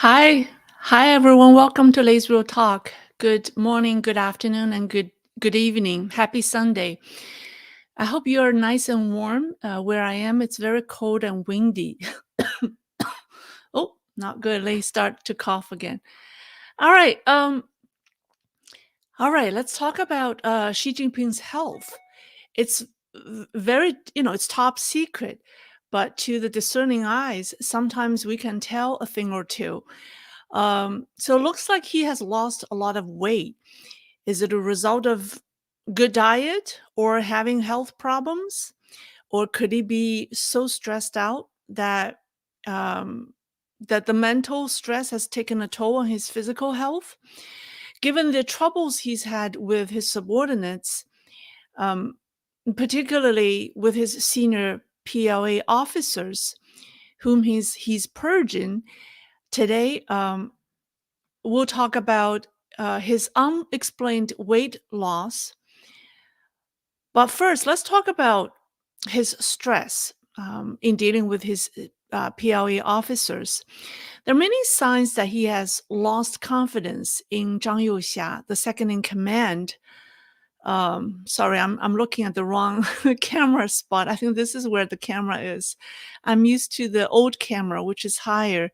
Hi, hi everyone. Welcome to Leisrealtalk. Good morning, good afternoon, and good evening. Happy Sunday. I hope you are nice and warm. Where I am, it's very cold and windy. Oh, not good. Let's start to cough again. All right. All right. Let's talk about Xi Jinping's health. It's very, it's top secret, but to the discerning eyes, sometimes we can tell a thing or two. So it looks like he has lost a lot of weight. Is it a result of good diet or having health problems? Or could he be so stressed out that that the mental stress has taken a toll on his physical health? Given the troubles he's had with his subordinates, um, particularly with his senior PLA officers, whom he's purging today. We'll talk about his unexplained weight loss. But first, let's talk about his stress in dealing with his PLA officers. There are many signs that he has lost confidence in Zhang Youxia, the second in command. Sorry, I'm looking at the wrong camera spot. I think this is where the camera is. I'm used to the old camera, which is higher.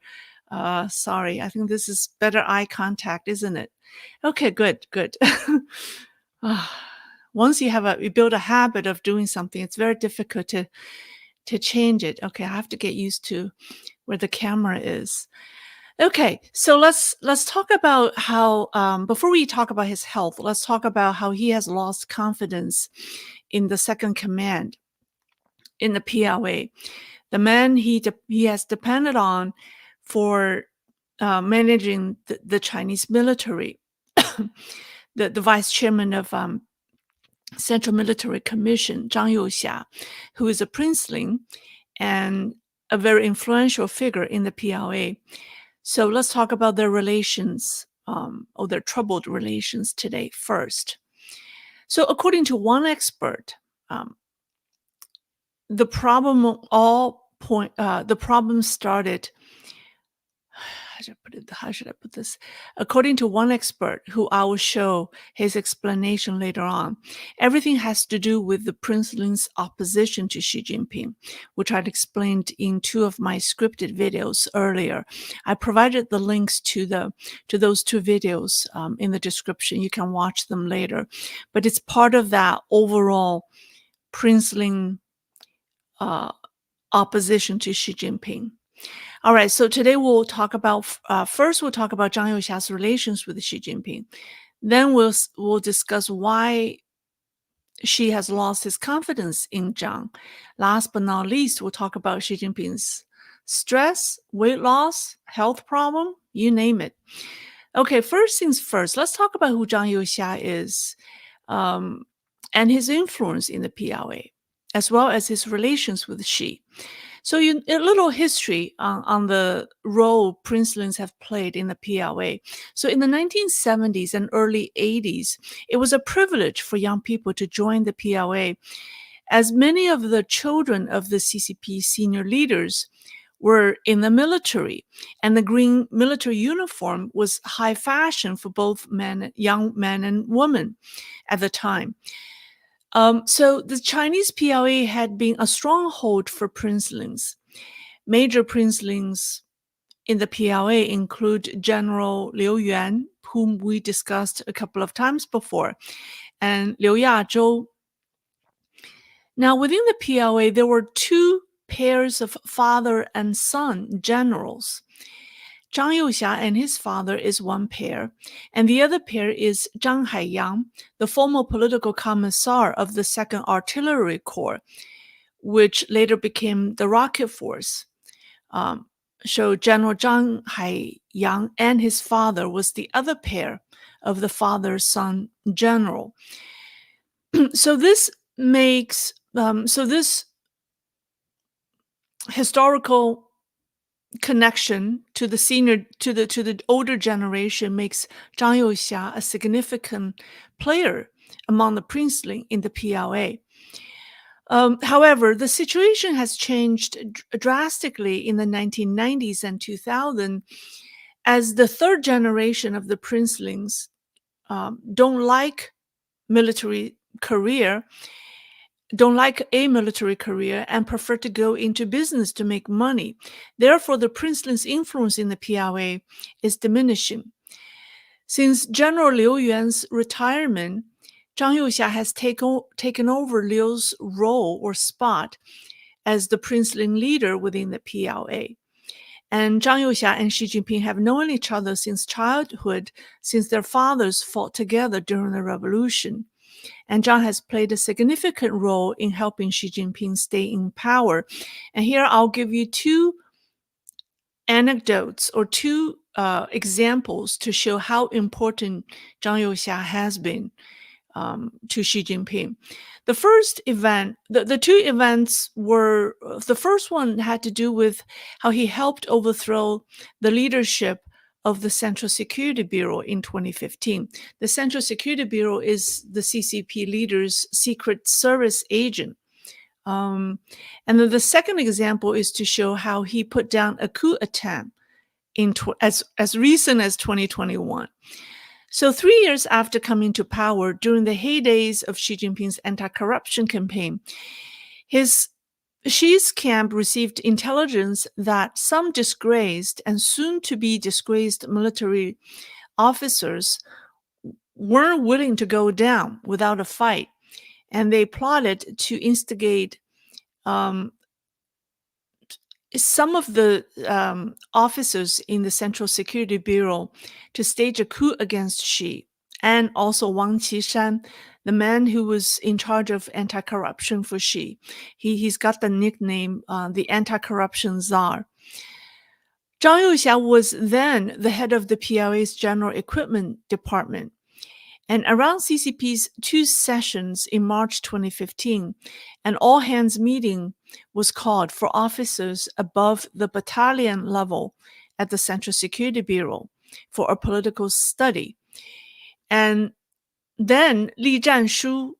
Sorry, I think this is better eye contact, isn't it? Okay, good, good. Ah, Once you build a habit of doing something, it's very difficult to change it. Okay, I have to get used to where the camera is. Okay, so let's talk about how before we talk about his health, let's talk about how he has lost confidence in the second command in the PLA. The man he has depended on for managing the Chinese military, the vice chairman of Central Military Commission, Zhang Youxia, who is a princeling and a very influential figure in the PLA. So let's talk about their relations, or their troubled relations today first. So according to one expert, the problem started. How should I put this? According to one expert, who I will show his explanation later on, everything has to do with the Princeling's opposition to Xi Jinping, which I'd explained in two of my scripted videos earlier. I provided the links to those two videos in the description. You can watch them later, but it's part of that overall Princeling opposition to Xi Jinping. All right, so today we'll talk about first we'll talk about Zhang Youxia's relations with Xi Jinping. Then we'll discuss why Xi has lost his confidence in Zhang. Last but not least, we'll talk about Xi Jinping's stress, weight loss, health problem, you name it. Okay, first things first, let's talk about who Zhang Youxia is, and his influence in the PLA, as well as his relations with Xi. So a little history on the role princelings have played in the PLA. So in the 1970s and early 80s, it was a privilege for young people to join the PLA, as many of the children of the CCP senior leaders were in the military, and the green military uniform was high fashion for both young men and women at the time. So the Chinese PLA had been a stronghold for princelings. Major princelings in the PLA include General Liu Yuan, whom we discussed a couple of times before, and Liu Yazhou. Now, within the PLA, there were two pairs of father and son generals. Zhang Youxia and his father is one pair, and the other pair is Zhang Haiyang, the former political commissar of the 2nd Artillery Corps, which later became the Rocket Force. So General Zhang Haiyang and his father was the other pair of the father-son general. So this makes this historical connection to the older generation makes Zhang Youxia a significant player among the princeling in the PLA. However, the situation has changed drastically in the 1990s and 2000, as the third generation of the princelings don't like military career, don't like a military career, and prefer to go into business to make money. Therefore, the princelings' influence in the PLA is diminishing. Since General Liu Yuan's retirement, Zhang Youxia has taken over Liu's role or spot as the princeling leader within the PLA. And Zhang Youxia and Xi Jinping have known each other since childhood, since their fathers fought together during the revolution. And Zhang has played a significant role in helping Xi Jinping stay in power. And here I'll give you two anecdotes or two examples to show how important Zhang Youxia has been to Xi Jinping. The first event, the two events were, the first one had to do with how he helped overthrow the leadership of the Central Security Bureau in 2015. The Central Security Bureau is the CCP leader's secret service agent. And then the second example is to show how he put down a coup attempt as recent as 2021. So 3 years after coming to power, during the heydays of Xi Jinping's anti-corruption campaign, Xi's camp received intelligence that some disgraced and soon-to-be disgraced military officers weren't willing to go down without a fight, and they plotted to instigate some of the officers in the Central Security Bureau to stage a coup against Xi, and also Wang Qishan, the man who was in charge of anti-corruption for Xi. He's got the nickname, the anti-corruption czar. Zhang Youxia was then the head of the PLA's General Equipment Department. And around CCP's two sessions in March 2015, an all-hands meeting was called for officers above the battalion level at the Central Security Bureau for a political study. And then Li Zhanshu,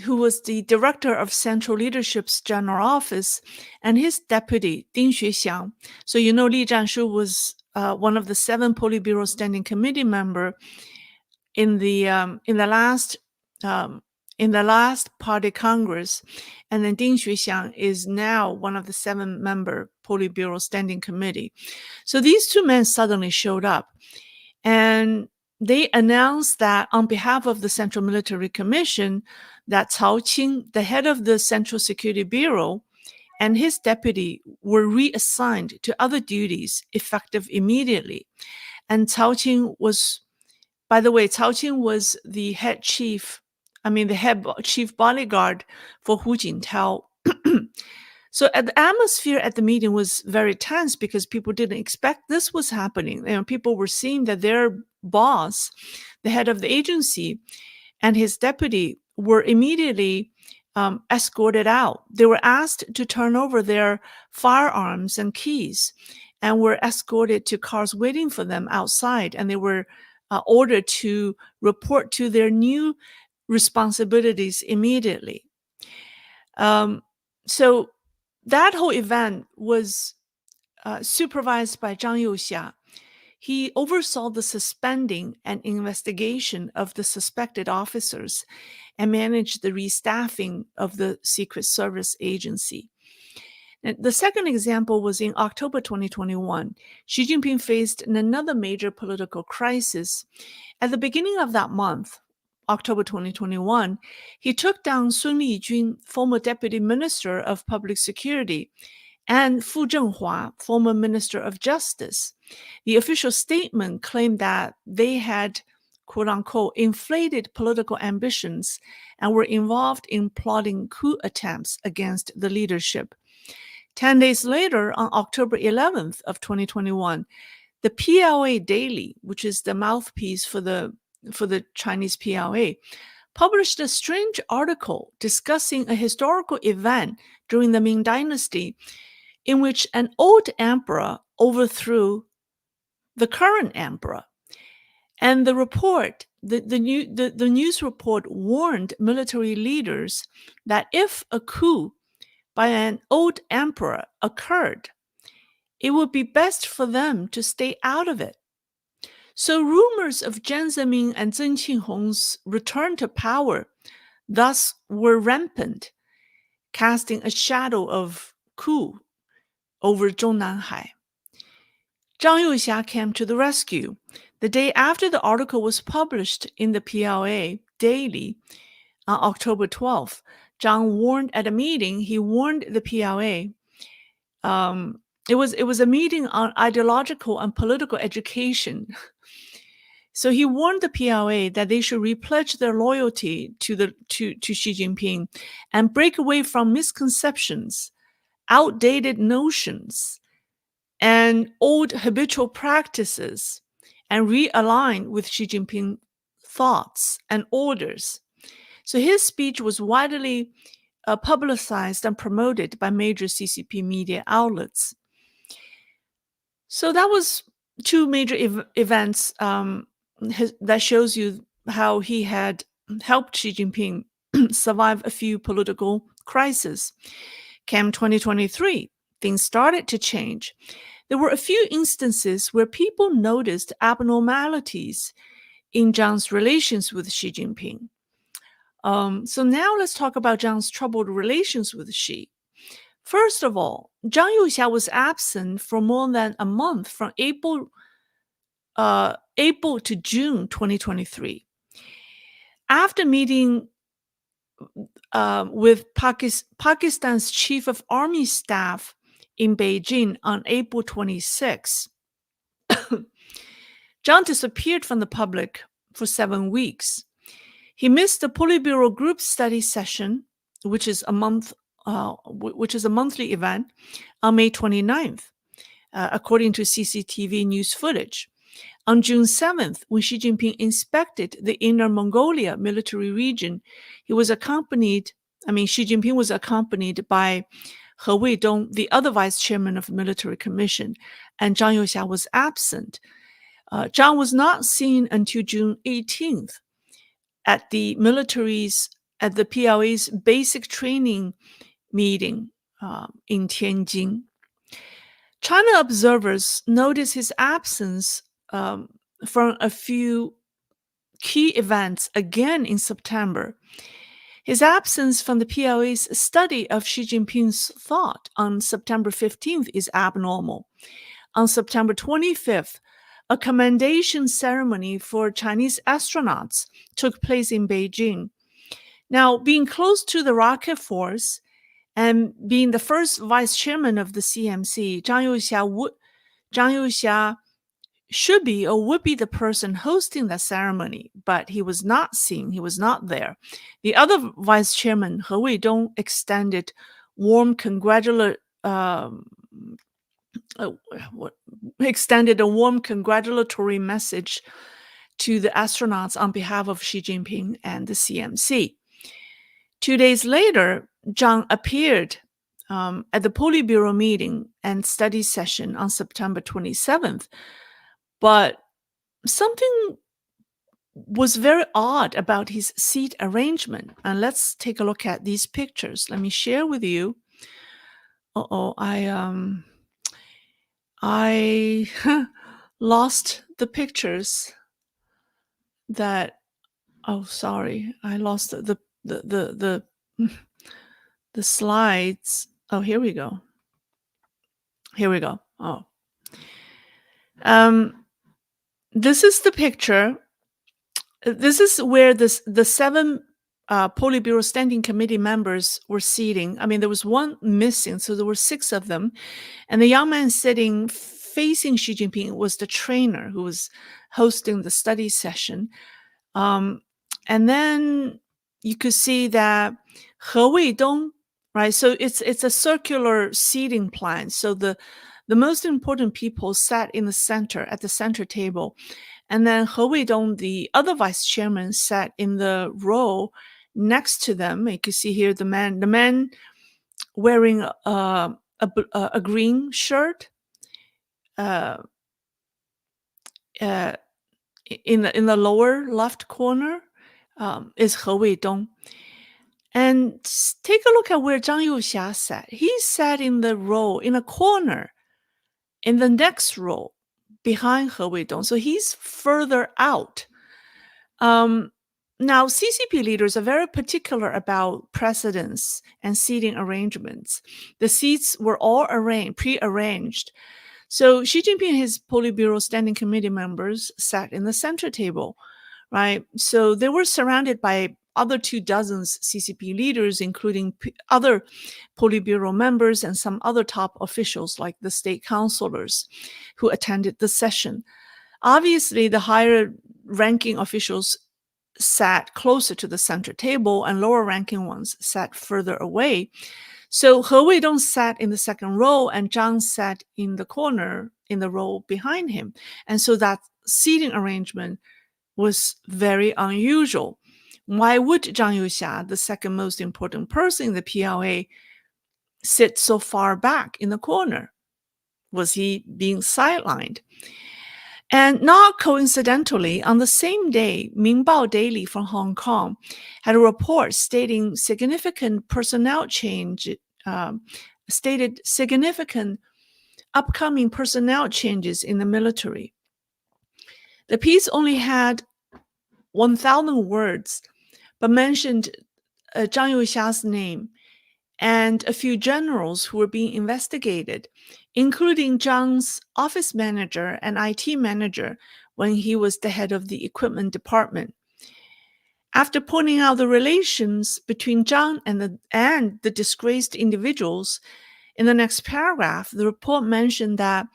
who was the director of Central Leadership's General Office, and his deputy, Ding Xuexiang. So you know Li Zhanshu was one of the 7 Politburo Standing Committee members in the last party congress, and then Ding Xuexiang is now one of the 7-member Politburo Standing Committee. So these two men suddenly showed up, and they announced that on behalf of the Central Military Commission, that Cao Qing, the head of the Central Security Bureau, and his deputy were reassigned to other duties effective immediately. And Cao Qing was, by the way, Cao Qing was the head chief bodyguard for Hu Jintao. So the atmosphere at the meeting was very tense because people didn't expect this was happening. People were seeing that their boss, the head of the agency, and his deputy were immediately escorted out. They were asked to turn over their firearms and keys and were escorted to cars waiting for them outside. And they were ordered to report to their new responsibilities immediately. So that whole event was supervised by Zhang Youxia. He oversaw the suspending and investigation of the suspected officers and managed the restaffing of the Secret Service Agency. And the second example was in October 2021. Xi Jinping faced another major political crisis. At the beginning of that month, October 2021, he took down Sun Lijun, former Deputy Minister of Public Security, and Fu Zhenghua, former Minister of Justice. The official statement claimed that they had, quote-unquote, inflated political ambitions and were involved in plotting coup attempts against the leadership. 10 days later, on October 11th of 2021, the PLA Daily, which is the mouthpiece for the Chinese PLA, published a strange article discussing a historical event during the Ming Dynasty in which an old emperor overthrew the current emperor. And the report, the news report warned military leaders that if a coup by an old emperor occurred, it would be best for them to stay out of it. So rumors of Jiang Zemin and Zheng Qinghong's return to power thus were rampant, casting a shadow of coup over Zhongnanhai. Zhang Youxia came to the rescue. The day after the article was published in the PLA Daily on October 12th, Zhang warned at a meeting, he warned the PLA. It was a meeting on ideological and political education. So he warned the PLA that they should repledge their loyalty to Xi Jinping and break away from misconceptions, outdated notions, and old habitual practices, and realign with Xi Jinping thoughts and orders. So his speech was widely publicized and promoted by major CCP media outlets. So that was two major events that shows you how he had helped Xi Jinping survive a few political crises. Came 2023, things started to change. There were a few instances where people noticed abnormalities in Zhang's relations with Xi Jinping. So now let's talk about Zhang's troubled relations with Xi. First of all, Zhang Youxia was absent for more than a month from April to June 2023. After meeting with Pakistan's Chief of Army Staff in Beijing on April 26, Zhang disappeared from the public for 7 weeks. He missed the Politburo Group study session, which is a monthly event, on May 29th, according to CCTV news footage. On June 7th, when Xi Jinping inspected the Inner Mongolia military region, Xi Jinping was accompanied by He Weidong, the other vice chairman of the military commission, and Zhang Youxia was absent. Zhang was not seen until June 18th at the PLA's basic training meeting in Tianjin. China observers noticed his absence from a few key events again in September. His absence from the PLA's study of Xi Jinping's thought on September 15th is abnormal. On September 25th, a commendation ceremony for Chinese astronauts took place in Beijing. Now, being close to the rocket force and being the first vice chairman of the CMC, Zhang Youxia should be or would be the person hosting the ceremony, but he was not seen. He was not there. The other vice chairman, He Weidong, extended a warm congratulatory message to the astronauts on behalf of Xi Jinping and the CMC. 2 days later, Zhang appeared at the Politburo meeting and study session on September 27th. But something was very odd about his seat arrangement. And let's take a look at these pictures. Let me share with you. I lost the pictures that. Oh, sorry, I lost the slides. Oh, here we go. Oh, this is the picture. This is where the 7 Politburo Standing Committee members were seating. I mean, there was one missing, so there were 6 of them. And the young man sitting facing Xi Jinping was the trainer who was hosting the study session. And then you could see that He Weidong, right? So it's a circular seating plan. So the most important people sat in the center, at the center table. And then He Weidong, the other vice chairman, sat in the row next to them. You can see here the man wearing a green shirt in the lower left corner is He Weidong. And take a look at where Zhang Youxia sat. He sat in the row, in a corner, in the next row, behind He Weidong. So he's further out. Now, CCP leaders are very particular about precedence and seating arrangements. The seats were all pre-arranged. So Xi Jinping and his Politburo Standing Committee members sat in the center table, right? So they were surrounded by other 24 CCP leaders, including other Politburo members and some other top officials like the state councilors who attended the session. Obviously, the higher ranking officials sat closer to the center table and lower ranking ones sat further away. So He Weidong sat in the second row and Zhang sat in the corner in the row behind him. And so that seating arrangement was very unusual. Why would Zhang Youxia, the second most important person in the PLA, sit so far back in the corner? Was he being sidelined? And not coincidentally, on the same day, Mingbao Daily from Hong Kong had a report stating significant upcoming personnel changes in the military. The piece only had 1,000 words, but mentioned Zhang Youxia's name and a few generals who were being investigated, including Zhang's office manager and IT manager when he was the head of the equipment department. After pointing out the relations between Zhang and the disgraced individuals, in the next paragraph, the report mentioned that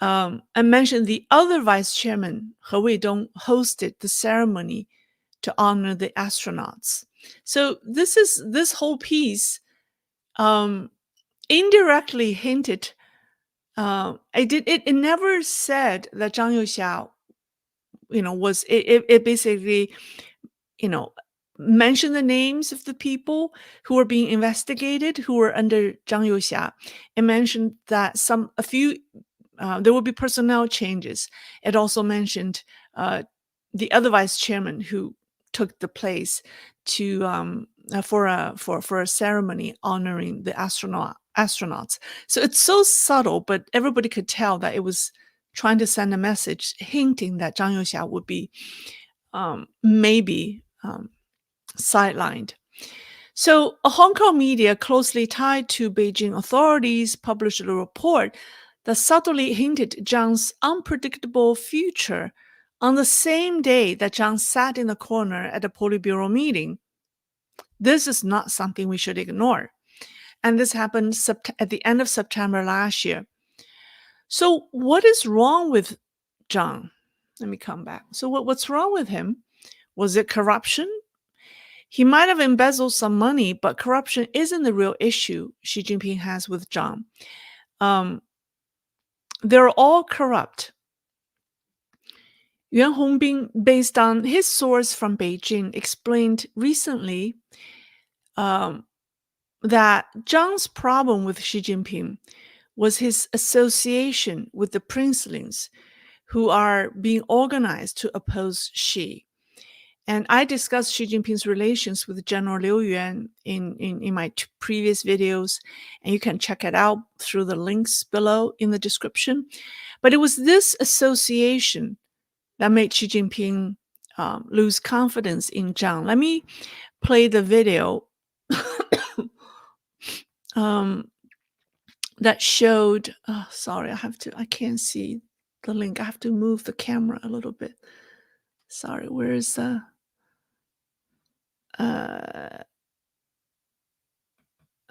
the other vice chairman, He Weidong, hosted the ceremony to honor the astronauts. So this whole piece indirectly hinted. It never said that Zhang Youxia, was it basically, mentioned the names of the people who were being investigated who were under Zhang Youxia. It mentioned that there will be personnel changes. It also mentioned the other vice chairman who took the place for a ceremony honoring the astronauts. So it's so subtle, but everybody could tell that it was trying to send a message hinting that Zhang Youxia would be maybe sidelined. So a Hong Kong media closely tied to Beijing authorities published a report that subtly hinted Zhang's unpredictable future on the same day that Zhang sat in the corner at a Politburo meeting. This is not something we should ignore. And this happened at the end of September last year. So what is wrong with Zhang? Let me come back. So what's wrong with him? Was it corruption? He might have embezzled some money, but corruption isn't the real issue Xi Jinping has with Zhang. They're all corrupt. Yuan Hongbin, based on his source from Beijing, explained recently that Zhang's problem with Xi Jinping was his association with the Princelings, who are being organized to oppose Xi. And I discussed Xi Jinping's relations with General Liu Yuan in my previous videos, and you can check it out through the links below in the description. But it was this association that made Xi Jinping lose confidence in Zhang. Let me play the video that showed. Sorry, I can't see the link. I have to move the camera a little bit. Sorry, where is the?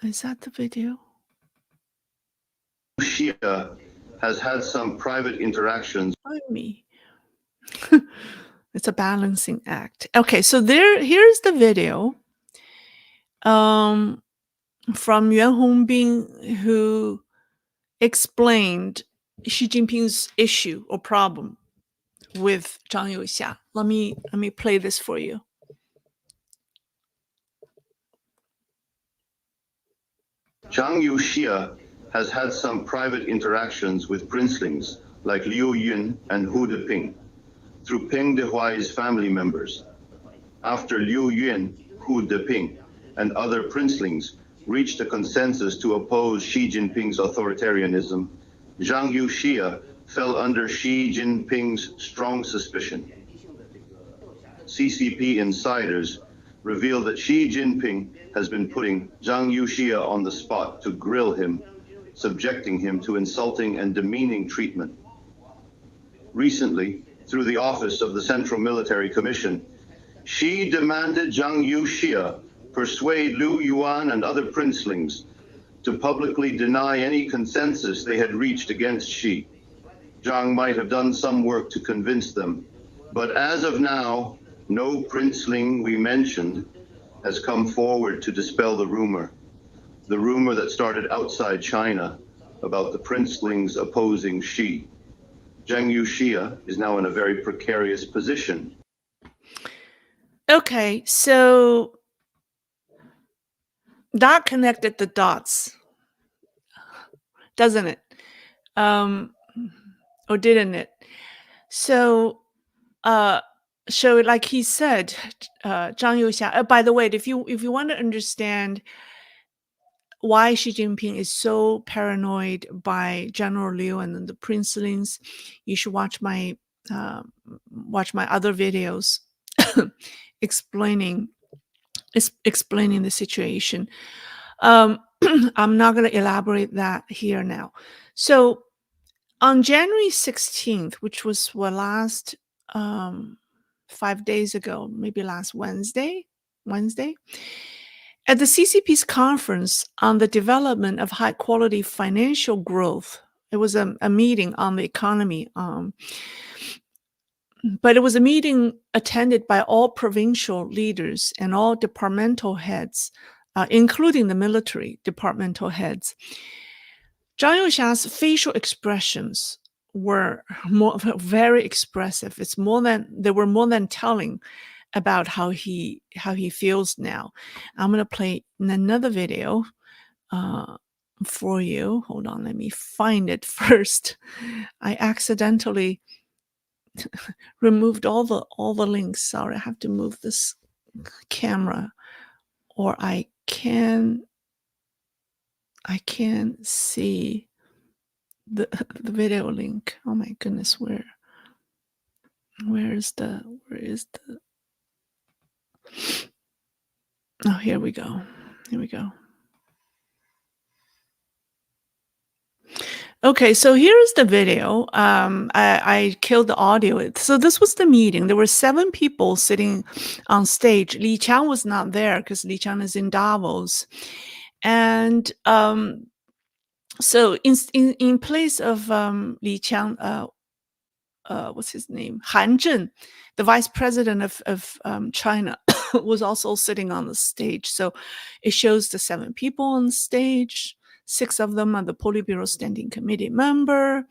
Is that the video? Xia has had some private interactions. Me. It's a balancing act. Okay, so here's the video from Yuan Hongbin, who explained Xi Jinping's issue or problem with Zhang Youxia. Let me play this for you. Zhang Youxia has had some private interactions with princelings like Liu Yun and Hu Deping through Peng Dehuai's family members. After Liu Yun, Hu Deping, and other princelings reached a consensus to oppose Xi Jinping's authoritarianism, Zhang Youxia fell under Xi Jinping's strong suspicion. CCP insiders reveal that Xi Jinping has been putting Zhang Youxia on the spot to grill him, subjecting him to insulting and demeaning treatment. Recently, through the office of the Central Military Commission, Xi demanded Zhang Youxia persuade Liu Yuan and other princelings to publicly deny any consensus they had reached against Xi. Zhang might have done some work to convince them, but as of now, no princeling we mentioned has come forward to dispel the rumor that started outside China about the princelings opposing Xi. Zhang Youxia is now in a very precarious position. Okay, so that connected the dots, doesn't it? Or didn't it? So like he said, Zhang Youxia. By the way, if you want to understand why Xi Jinping is so paranoid by General Liu and the princelings, you should watch my other videos explaining the situation. I'm not going to elaborate that here now. So on January 16th, which was last 5 days ago, maybe last Wednesday, at the CCP's conference on the development of high-quality financial growth, it was a meeting on the economy, but it was a meeting attended by all provincial leaders and all departmental heads, including the military departmental heads. Zhang Youxia's facial expressions were very expressive. They were more than telling about how he feels now. I'm going to play another video for you. Hold on, let me find it first. I accidentally removed all the links. Sorry, I have to move this camera, or I can see the video link. Oh my goodness, where is the oh, here we go. Okay, so here is the video. I killed the audio. So this was the meeting. There were 7 people sitting on stage. Li Qiang was not there because Li Qiang is in Davos. And so in place of Li Qiang, what's his name? Han Zhen, the vice president of China, was also sitting on the stage. So it shows the 7 people on the stage. 6 of them are the Politburo Standing Committee member.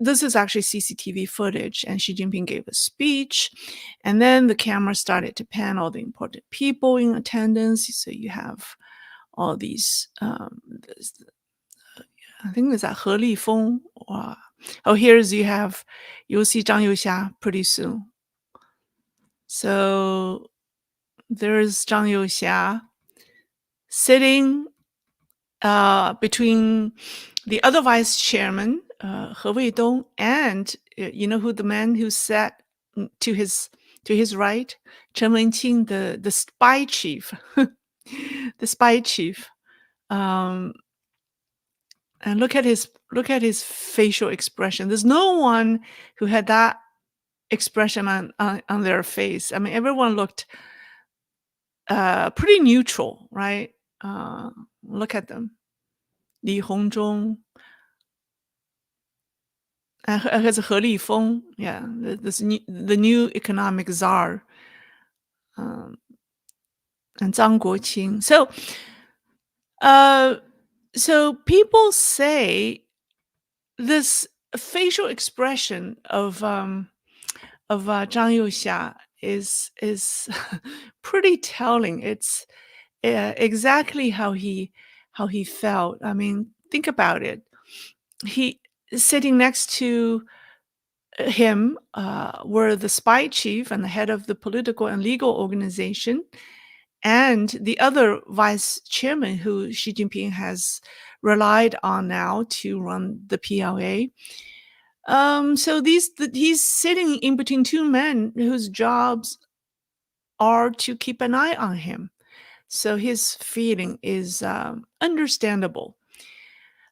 This is actually CCTV footage, and Xi Jinping gave a speech, and then the camera started to pan all the important people in attendance. So you have all these. I think it's at He Lifeng. Oh, you'll see Zhang Youxia pretty soon. So there's Zhang Youxia sitting between the other vice chairman, He Weidong, and you know who the man who sat to his right, Chen Wenqing, the spy chief, the spy chief. And look at his facial expression. There's no one who had that expression on their face. I mean, everyone looked pretty neutral, right? Look at them. Li Hongzhong. Has He Lifeng, yeah, the new economic czar, and Zhang Guoqing. So people say this facial expression of Zhang Youxia is pretty telling. It's exactly how he felt. I mean, think about it. He sitting next to him were the spy chief and the head of the political and legal organization, and the other vice chairman who Xi Jinping has relied on now to run the PLA. So he's sitting in between two men whose jobs are to keep an eye on him. So his feeling is understandable.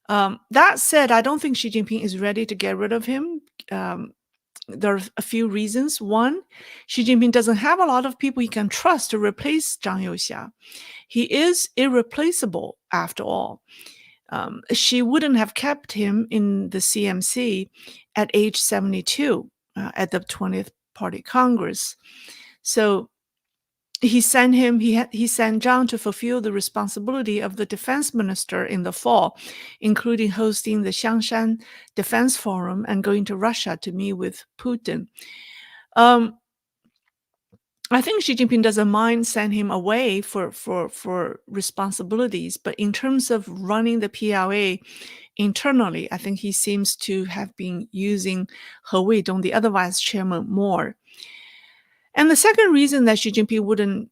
That said, I don't think Xi Jinping is ready to get rid of him. There are a few reasons. One, Xi Jinping doesn't have a lot of people he can trust to replace Zhang Youxia. He is irreplaceable after all. She wouldn't have kept him in the CMC at age 72 at the 20th Party Congress. So he sent Zhang to fulfill the responsibility of the defense minister in the fall, including hosting the Xiangshan Defense Forum and going to Russia to meet with Putin. I think Xi Jinping doesn't mind sending him away for responsibilities, but in terms of running the PLA internally, I think he seems to have been using He Weidong, the other vice chairman, more. And the second reason that Xi Jinping wouldn't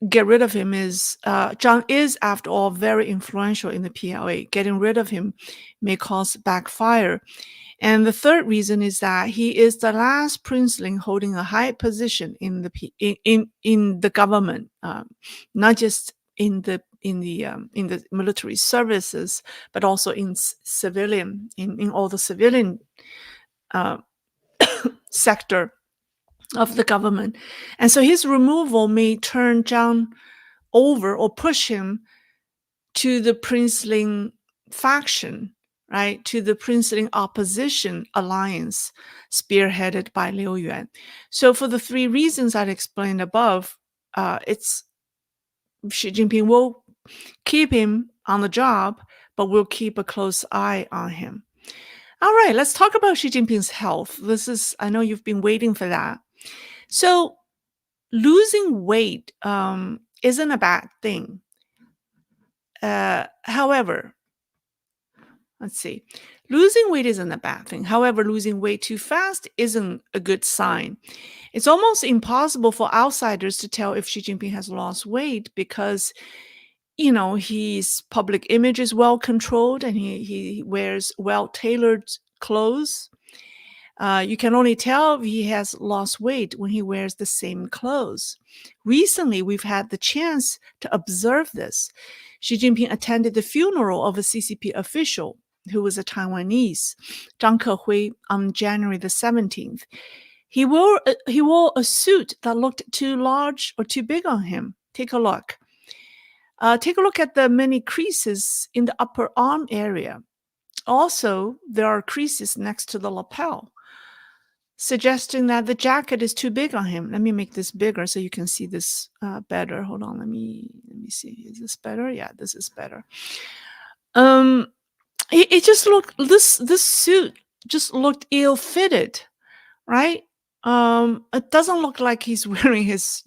get rid of him is Zhang is, after all, very influential in the PLA. Getting rid of him may cause backfire. And the third reason is that he is the last princeling holding a high position in the government, not just in the military services, but also in civilian, in all the civilian sector of the government. And so his removal may turn Zhang over or push him to the princeling faction, right? To the princeling opposition alliance spearheaded by Liu Yuan. So for the three reasons I explained above, it's Xi Jinping will keep him on the job, but will keep a close eye on him. All right, let's talk about Xi Jinping's health. I know you've been waiting for that. So losing weight isn't a bad thing. However, let's see. Losing weight isn't a bad thing. However, losing weight too fast isn't a good sign. It's almost impossible for outsiders to tell if Xi Jinping has lost weight because, his public image is well controlled and he wears well-tailored clothes. You can only tell if he has lost weight when he wears the same clothes. Recently, we've had the chance to observe this. Xi Jinping attended the funeral of a CCP official who was a Taiwanese, Zhang Kehui, on January the 17th. He wore a suit that looked too large or too big on him. Take a look. Take a look at the many creases in the upper arm area. Also, there are creases next to the lapel, suggesting that the jacket is too big on him. Let me make this bigger so you can see this better. Hold on, let me see. Is this better? Yeah, this is better. It just looked, this suit just looked ill-fitted, right? It doesn't look like he's wearing his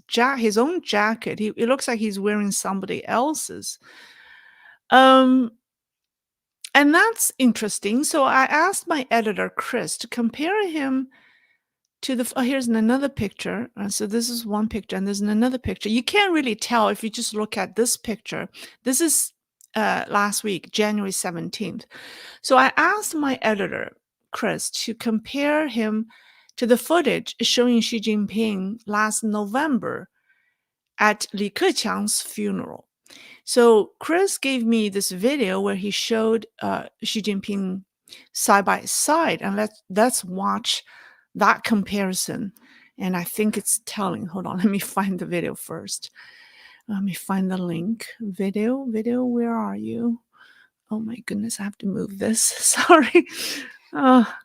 own jacket. It looks like he's wearing somebody else's. And that's interesting. So I asked my editor, Chris, to compare him to here's another picture. So this is one picture and there's another picture. You can't really tell if you just look at this picture. This is last week, January 17th. So I asked my editor, Chris, to compare him to the footage showing Xi Jinping last November at Li Keqiang's funeral. So Chris gave me this video where he showed Xi Jinping side by side, and let's watch that comparison. And I think it's telling. Hold on, let me find the video first. Let me find the link. Video, where are you? Oh my goodness, I have to move this. Sorry.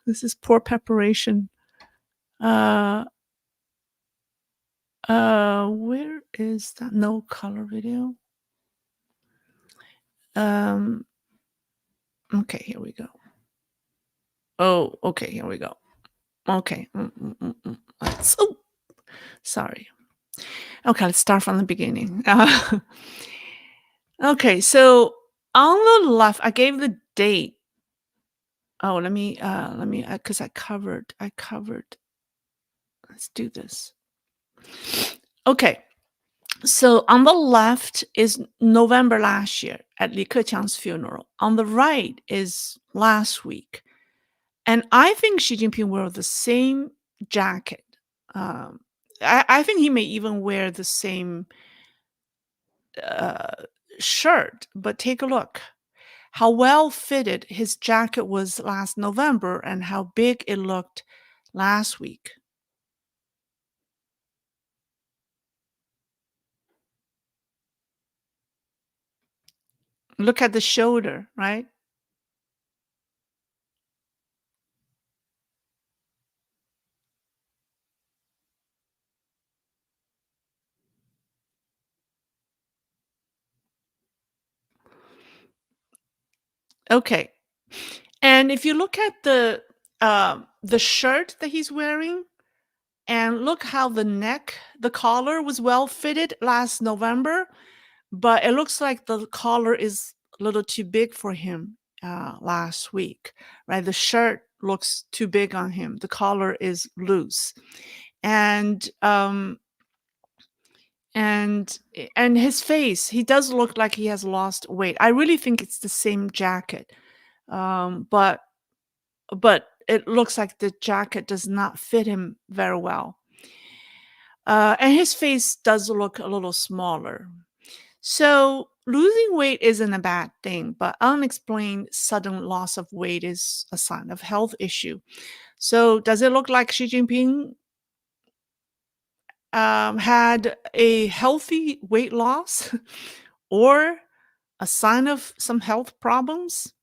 This is poor preparation. Where is that? No color video. Okay, here we go. Oh, okay, here we go. Okay. Oh, sorry. Okay, let's start from the beginning. Okay, so on the left, I gave the date. Oh, let me, because I covered. Let's do this. Okay, so on the left is November last year at Li Keqiang's funeral. On the right is last week And I think Xi Jinping wore the same jacket. Um, I think he may even wear the same uh, shirt, but take a look how well fitted his jacket was last November and how big it looked last week. Look at the shoulder, right? Okay. And if you look at the shirt that he's wearing, and look how the collar was well fitted last November, but it looks like the collar is a little too big for him last week, right? The shirt looks too big on him. The collar is loose, and and and his face, he does look like he has lost weight. I really think it's the same jacket, but it looks like the jacket does not fit him very well. And his face does look a little smaller. So losing weight isn't a bad thing, but unexplained sudden loss of weight is a sign of health issue. So does it look like Xi Jinping had a healthy weight loss or a sign of some health problems?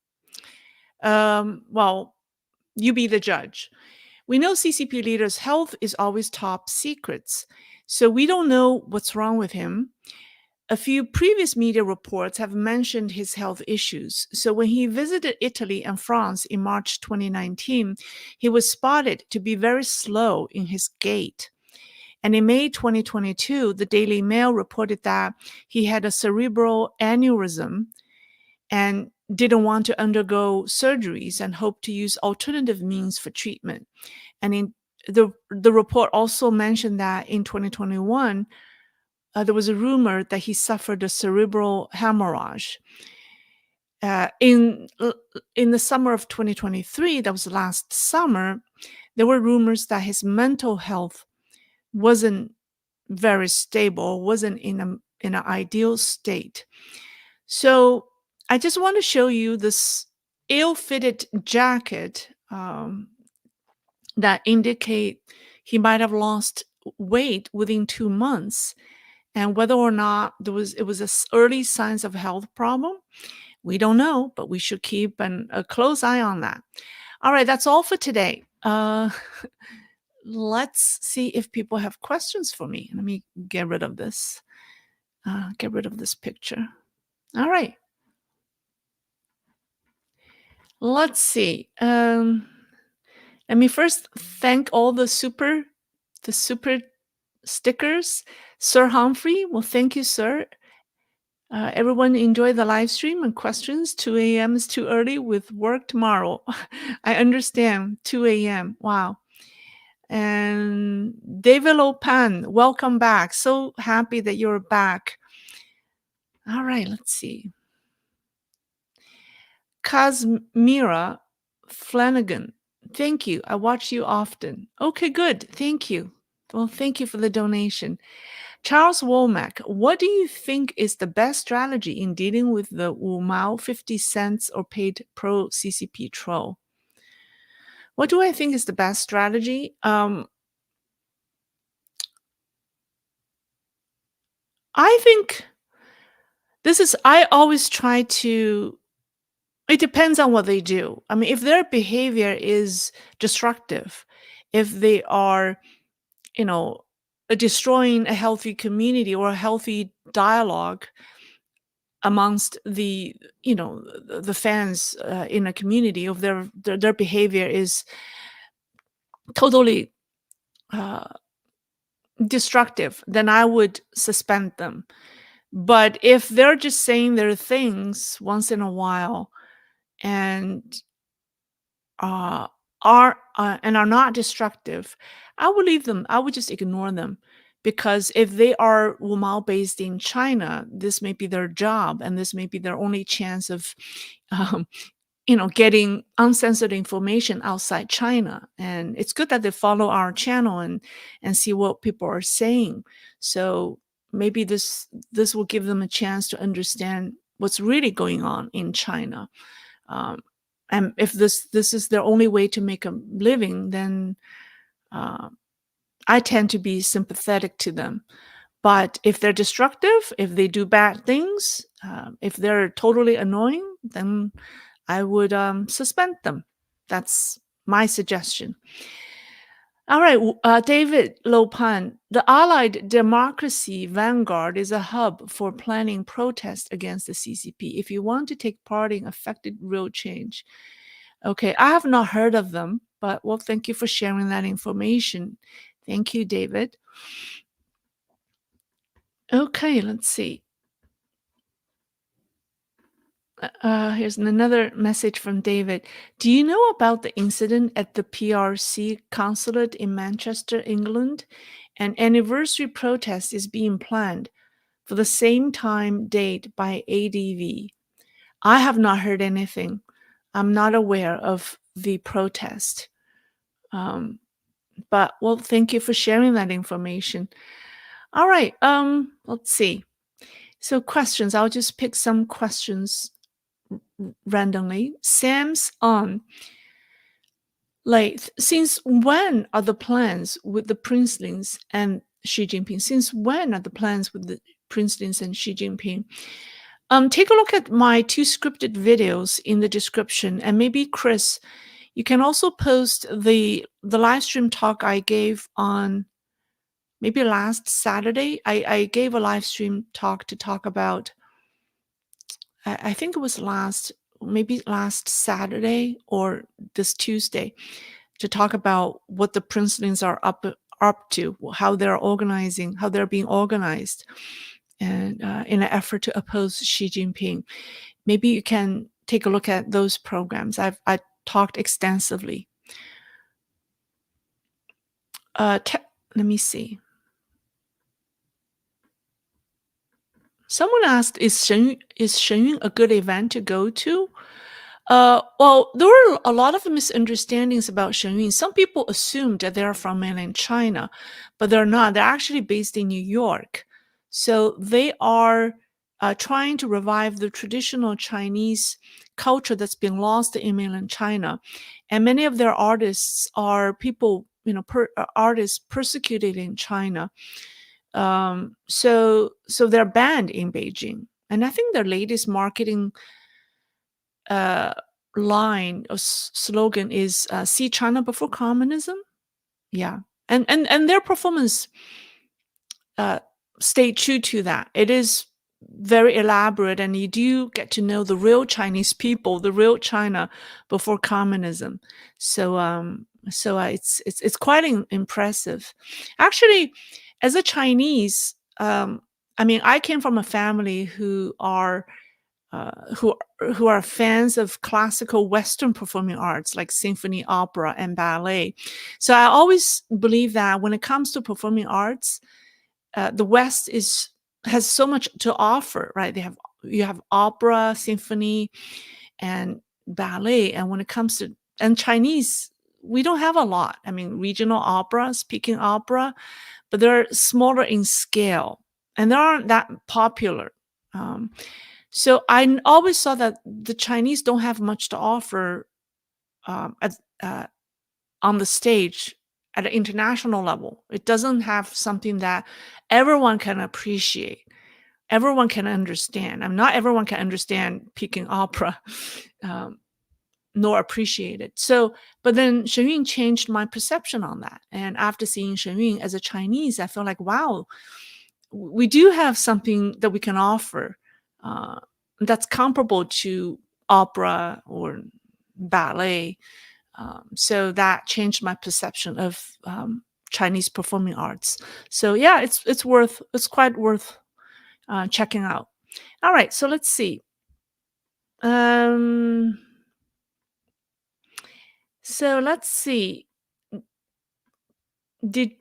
Well, you be the judge. We know CCP leaders' health is always top secrets, so we don't know what's wrong with him. A few previous media reports have mentioned his health issues. So when he visited Italy and France in March 2019, he was spotted to be very slow in his gait. And in May 2022, the Daily Mail reported that he had a cerebral aneurysm and didn't want to undergo surgeries and hoped to use alternative means for treatment. And in the report also mentioned that in 2021, there was a rumor that he suffered a cerebral hemorrhage. Uh, in in the summer of 2023, that was last summer, there were rumors that his mental health wasn't very stable, wasn't in an ideal state. So I just want to show you this ill-fitted jacket that indicate he might have lost weight within 2 months. And whether or not it was early signs of health problem, we don't know, but we should keep a close eye on that. All right, that's all for today. Let's see if people have questions for me. Let me get rid of this. Get rid of this picture. All right. Let's see. Let me first thank all the super stickers. Sir Humphrey, well, thank you, sir. Everyone enjoy the live stream and questions. 2 a.m. is too early with work tomorrow. I understand. 2 a.m. Wow. And David Lopan, welcome back. So happy that you're back. All right, let's see. Kazmira Flanagan, thank you. I watch you often. Okay, good. Thank you. Well, thank you for the donation. Charles Womack, what do you think is the best strategy in dealing with the Wu Mao 50 cents or paid pro CCP troll? What do I think is the best strategy? I think I always try to, it depends on what they do. I mean, if their behavior is destructive, if they are, you know, destroying a healthy community or a healthy dialogue amongst the fans in a community, of their behavior is totally uh, destructive, then I would suspend them. But if they're just saying their things once in a while and uh, are not destructive, I would leave them. I would just ignore them, because if they are Wu Mao based in China, this may be their job, and this may be their only chance of um, getting uncensored information outside China. And it's good that they follow our channel and see what people are saying. So maybe this will give them a chance to understand what's really going on in China. And if this is their only way to make a living, then I tend to be sympathetic to them. But if they're destructive, if they do bad things, if they're totally annoying, then I would suspend them. That's my suggestion. All right, David Lopan, the Allied Democracy Vanguard is a hub for planning protests against the CCP. If you want to take part in effective real change. Okay, I have not heard of them, but well, thank you for sharing that information. Thank you, David. Okay, let's see. Here's another message from David. Do you know about the incident at the PRC consulate in Manchester, England? An anniversary protest is being planned for the same time date by ADV. I have not heard anything. I'm not aware of the protest. But well, thank you for sharing that information. All right, let's see. So questions, I'll just pick some questions randomly. Sam's on. Like, since when are the plans with the Princelings and Xi Jinping? Since when are the plans with the Princelings and Xi Jinping? Take a look at my 2 scripted videos in the description, and maybe Chris, you can also post the live stream talk I gave on maybe last Saturday. I gave a live stream talk to talk about, I think it was maybe last Saturday or this Tuesday, to talk about what the Princelings are up to, how they're organizing, how they're being organized, and in an effort to oppose Xi Jinping. Maybe you can take a look at those programs. I talked extensively. Let me see. Someone asked, is Shenyun a good event to go to? Well, there were a lot of misunderstandings about Shenyun. Some people assumed that they're from mainland China, but they're not. They're actually based in New York. So they are trying to revive the traditional Chinese culture that's been lost in mainland China. And many of their artists are people, artists persecuted in China. So they're banned in Beijing. And I think their latest marketing line or slogan is "See China before communism." Yeah, and their performance stayed true to that. It is very elaborate, and you do get to know the real Chinese people, the real China before communism. So it's quite impressive. Actually, as a Chinese, I mean, I came from a family who are fans of classical Western performing arts like symphony, opera, and ballet. So I always believe that when it comes to performing arts, the West has so much to offer, right? You have opera, symphony, and ballet, and when it comes to Chinese, we don't have a lot. I mean, regional opera, speaking opera, but they're smaller in scale, and they aren't that popular. So I always saw that the Chinese don't have much to offer on the stage at an international level. It doesn't have something that everyone can appreciate, everyone can understand. I mean, not everyone can understand Peking opera, nor appreciate it. So, but then Shenyun changed my perception on that. And after seeing Shenyun as a Chinese, I feel like, wow, we do have something that we can offer that's comparable to opera or ballet. So that changed my perception of Chinese performing arts. So yeah, it's quite worth checking out. All right, so let's see. So let's see. Did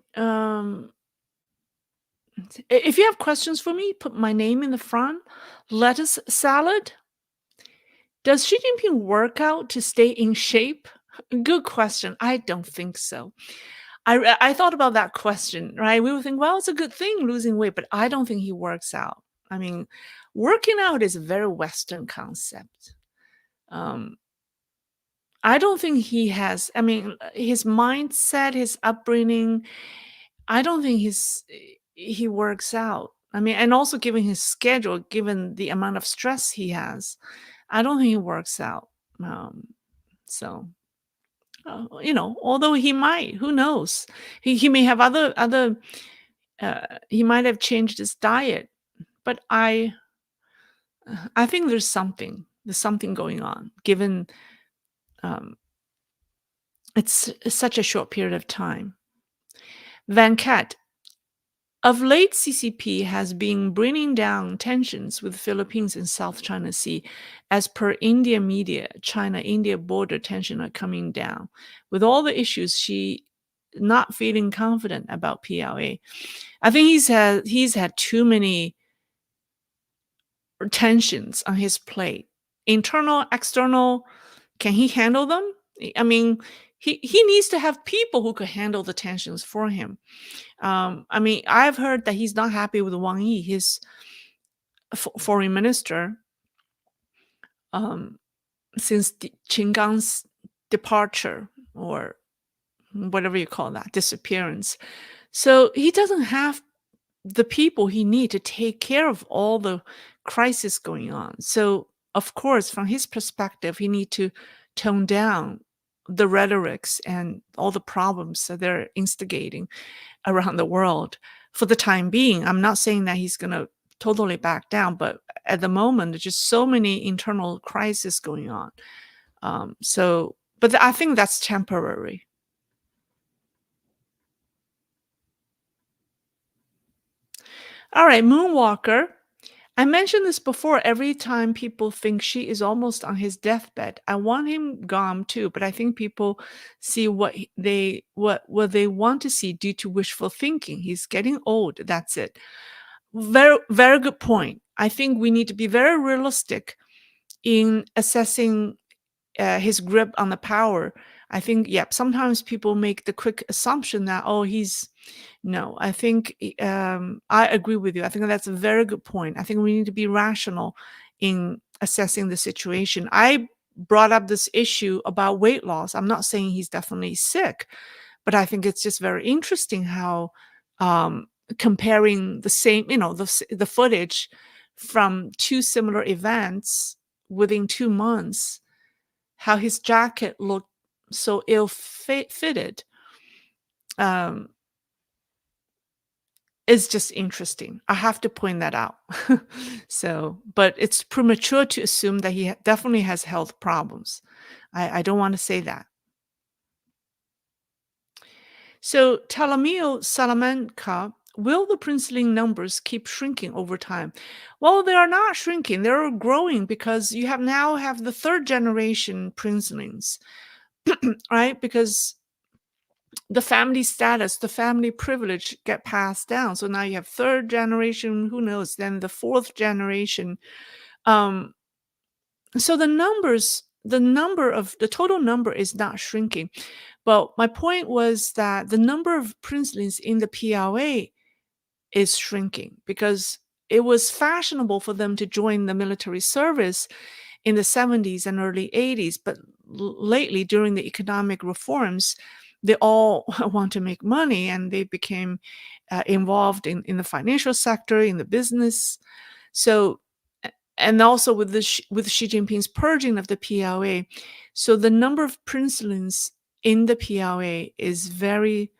if you have questions for me, put my name in the front. Lettuce salad. Does Xi Jinping work out to stay in shape? Good question. I don't think so. I thought about that question, right? We would think, well, it's a good thing losing weight, but I don't think he works out. I mean, working out is a very Western concept. Um, I don't think he has. I mean, his mindset, his upbringing. I don't think he works out. I mean, and also given his schedule, given the amount of stress he has, I don't think he works out. Um, so although he might, who knows? He may have other. He might have changed his diet, but I think there's something going on. Given um, it's such a short period of time. Van Cat, of late, CCP has been bringing down tensions with Philippines and South China Sea. As per India media, China-India border tension are coming down. With all the issues, she not feeling confident about PLA. I think he's had too many tensions on his plate. Internal, external, can he handle them? I mean, he needs to have people who could handle the tensions for him. I mean, I've heard that he's not happy with Wang Yi, his foreign minister, um, since Qin Gang's departure, or whatever you call that, disappearance. So he doesn't have the people he need to take care of all the crisis going on. So of course, from his perspective, he need to tone down the rhetorics and all the problems that they're instigating around the world for the time being. I'm not saying that he's going to totally back down, but at the moment, there's just so many internal crises going on. But I think that's temporary. All right, Moonwalker. I mentioned this before. Every time people think Xi is almost on his deathbed, I want him gone too. But I think people see what they want to see due to wishful thinking. He's getting old. That's it. Very, very good point. I think we need to be very realistic in assessing his grip on the power. I think, sometimes people make the quick assumption that, oh, no, I think I agree with you. I think that's a very good point. I think we need to be rational in assessing the situation. I brought up this issue about weight loss. I'm not saying he's definitely sick, but I think it's just very interesting how comparing the same, the footage from two similar events within 2 months, how his jacket looked so ill-fitted. Is just interesting. I have to point that out. But it's premature to assume that he definitely has health problems. I don't want to say that. So, Talamio Salamanca, will the Princeling numbers keep shrinking over time? Well, they are not shrinking. They're growing because you now have the third generation Princelings, right? Because the family status, the family privilege get passed down. So now you have third generation, who knows, then the fourth generation. So the total number is not shrinking. But my point was that the number of princelings in the PLA is shrinking because it was fashionable for them to join the military service in the 70s and early 80s. But lately, during the economic reforms, they all want to make money, and they became involved in the financial sector, in the business. So, and also with Xi Jinping's purging of the PLA, so the number of princelings in the PLA is very,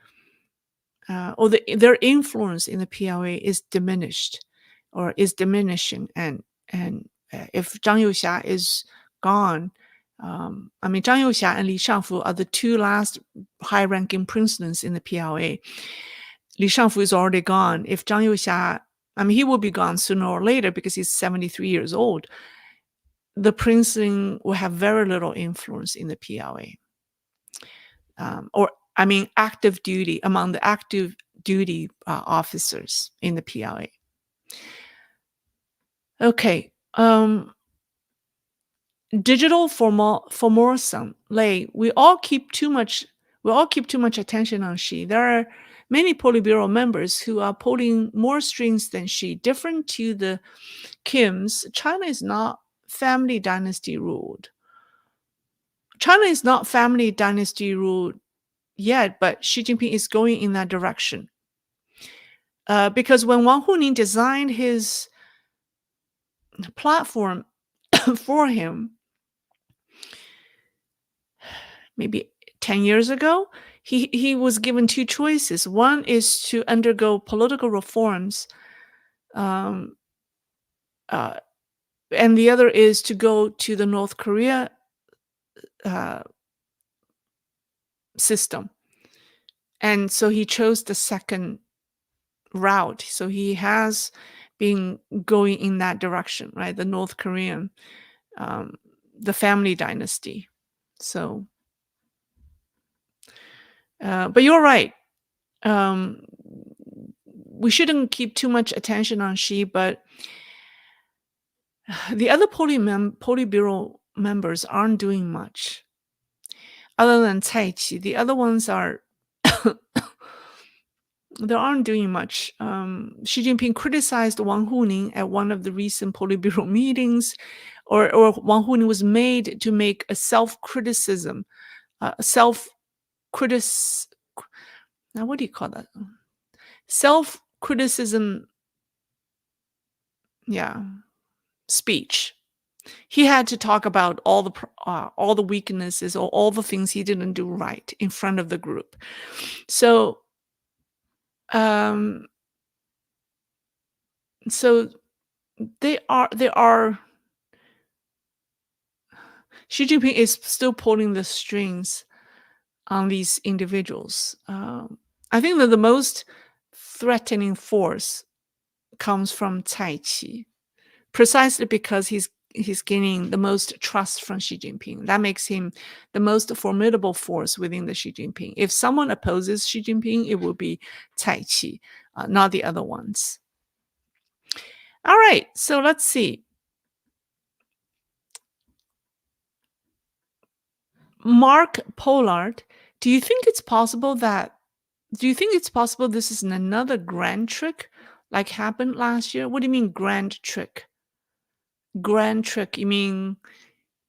or their influence in the PLA is diminished, or is diminishing. And if Zhang Youxia is gone, I mean, Zhang Youxia and Li Shangfu are the two last high-ranking princelings in the PLA. Li Shangfu is already gone. If Zhang Youxia, I mean, he will be gone sooner or later because he's 73 years old. The princeling will have very little influence in the PLA. Or, I mean, active duty, among the active duty officers in the PLA. Okay. digital Formosan. Like we all keep too much attention on Xi. There are many Politburo members who are pulling more strings than Xi. Different to the Kims, China is not family dynasty ruled. China is not family dynasty ruled yet, but Xi Jinping is going in that direction. Because when Wang Huning designed his platform for him, maybe 10 years ago, he was given two choices. One is to undergo political reforms, um, and the other is to go to the North Korea system. And so he chose the second route. So he has been going in that direction, right? The North Korean, the family dynasty. So, but you're right. We shouldn't keep too much attention on Xi, but the other Politburo members aren't doing much. Other than Cai Qi, the other ones are they aren't doing much. Xi Jinping criticized Wang Huning at one of the recent Politburo meetings, or Wang Huning was made to make a self-criticism, now what do you call that? Self-criticism, speech. He had to talk about all the weaknesses or all the things he didn't do right in front of the group. So, they are. Xi Jinping is still pulling the strings on these individuals. I think that the most threatening force comes from Cai Qi, precisely because he's gaining the most trust from Xi Jinping. That makes him the most formidable force within the Xi Jinping. If someone opposes Xi Jinping, it will be Cai Qi, not the other ones. All right, so let's see. Mark Pollard, do you think it's possible this is another grand trick like happened last year? What do you mean grand trick? Grand trick, you mean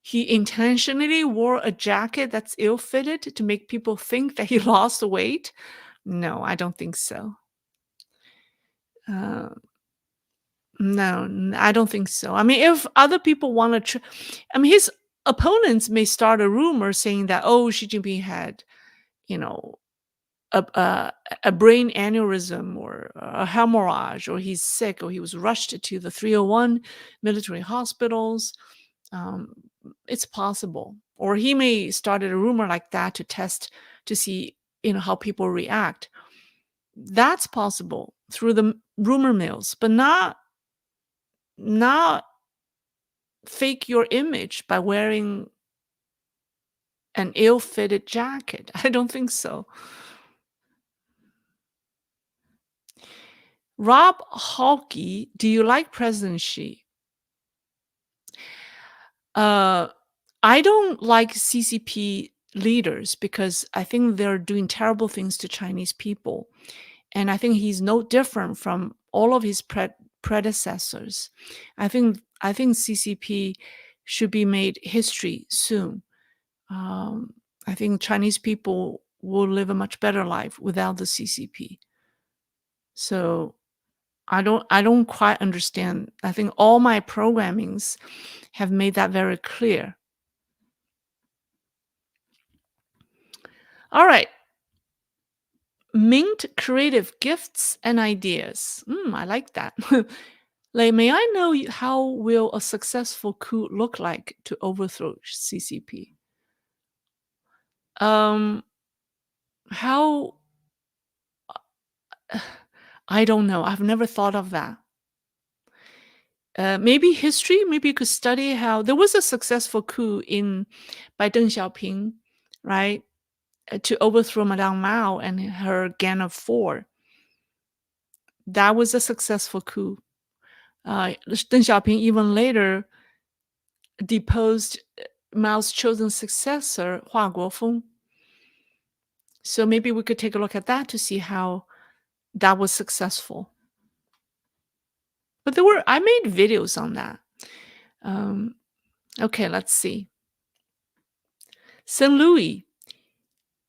he intentionally wore a jacket that's ill-fitted to make people think that he lost weight? No, I don't think so. No, I don't think so. I mean, if other people want to, his opponents may start a rumor saying that, oh, Xi Jinping had, a brain aneurysm or a hemorrhage, or he's sick, or he was rushed to the 301 military hospitals. It's possible. Or he may start a rumor like that to test to see, how people react. That's possible through the rumor mills, but not fake your image by wearing an ill-fitted jacket. I don't think so. Rob Halkey, do you like President Xi? I don't like CCP leaders because I think they're doing terrible things to Chinese people. And I think he's no different from all of his predecessors. I think CCP should be made history soon. I think Chinese people will live a much better life without the CCP. So I don't quite understand. I think all my programmings have made that very clear. All right. Mint creative gifts and ideas. I like that. Like, may I know how will a successful coup look like to overthrow CCP? How? I don't know. I've never thought of that. Maybe history. Maybe you could study how there was a successful coup by Deng Xiaoping, right, to overthrow Madame Mao and her gang of four. That was a successful coup. Deng Xiaoping even later deposed Mao's chosen successor, Hua Guofeng. So maybe we could take a look at that to see how that was successful. But I made videos on that. Um, okay, let's see. St. Louis.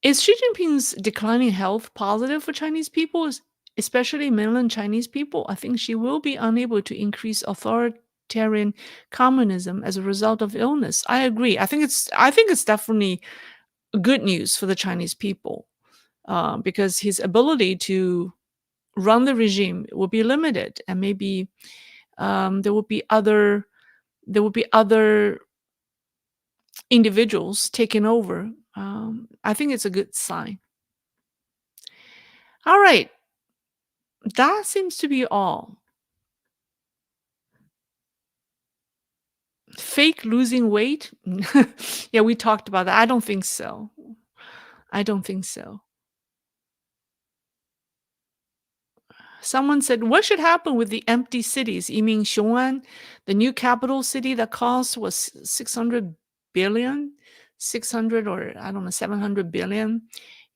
Is Xi Jinping's declining health positive for Chinese people, especially mainland Chinese people? I think she will be unable to increase authoritarian communism as a result of illness. I agree. I think it's definitely good news for the Chinese people, because his ability to run the regime will be limited, and maybe there will be other individuals taking over. I think it's a good sign. All right, that seems to be all. Fake losing weight? Yeah, we talked about that. I don't think so. I don't think so. Someone said, what should happen with the empty cities? You mean Xiong'an, the new capital city that cost was 600 billion, 600 or I don't know, 700 billion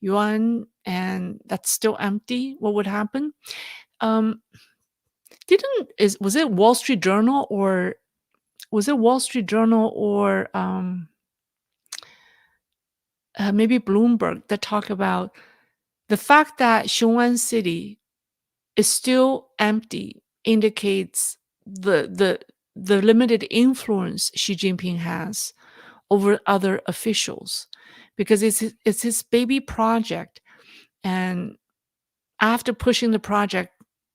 yuan, and that's still empty? What would happen? Um, was it Wall Street Journal or maybe Bloomberg that talk about the fact that Xiong'an City is still empty indicates the limited influence Xi Jinping has over other officials, because it's his baby project, and after pushing the project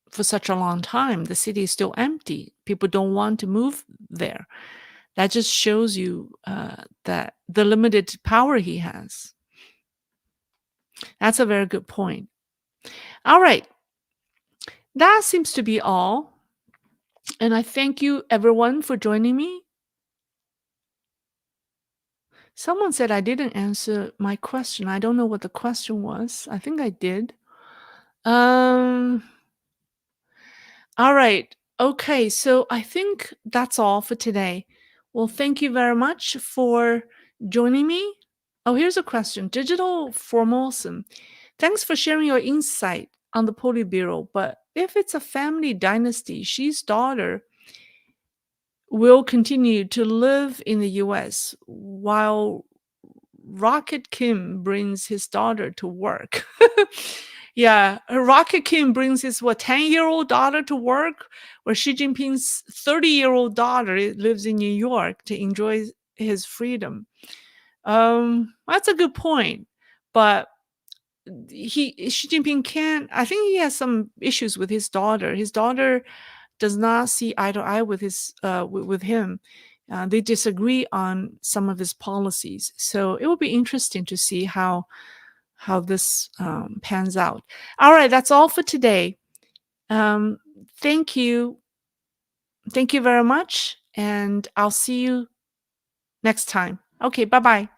for such a long time, the city is still empty. People don't want to move there. That just shows you that the limited power he has. That's a very good point. All right. That seems to be all. And I thank you, everyone, for joining me. Someone said I didn't answer my question. I don't know what the question was. I think I did. Um, all right. Okay. So I think that's all for today. Well, thank you very much for joining me. Oh, here's a question. Digital Formosan. Thanks for sharing your insight on the Politburo. But if it's a family dynasty, Xi's daughter will continue to live in the US while Rocket Kim brings his daughter to work. Yeah, Rocket Kim brings his 10-year-old daughter to work, where Xi Jinping's 30-year-old daughter lives in New York to enjoy his freedom. That's a good point, but Xi Jinping can't. I think he has some issues with his daughter. His daughter does not see eye to eye with with him. They disagree on some of his policies. So it will be interesting to see how this pans out. All right, that's all for today. Um, thank you very much, and I'll see you next time. Okay, bye bye.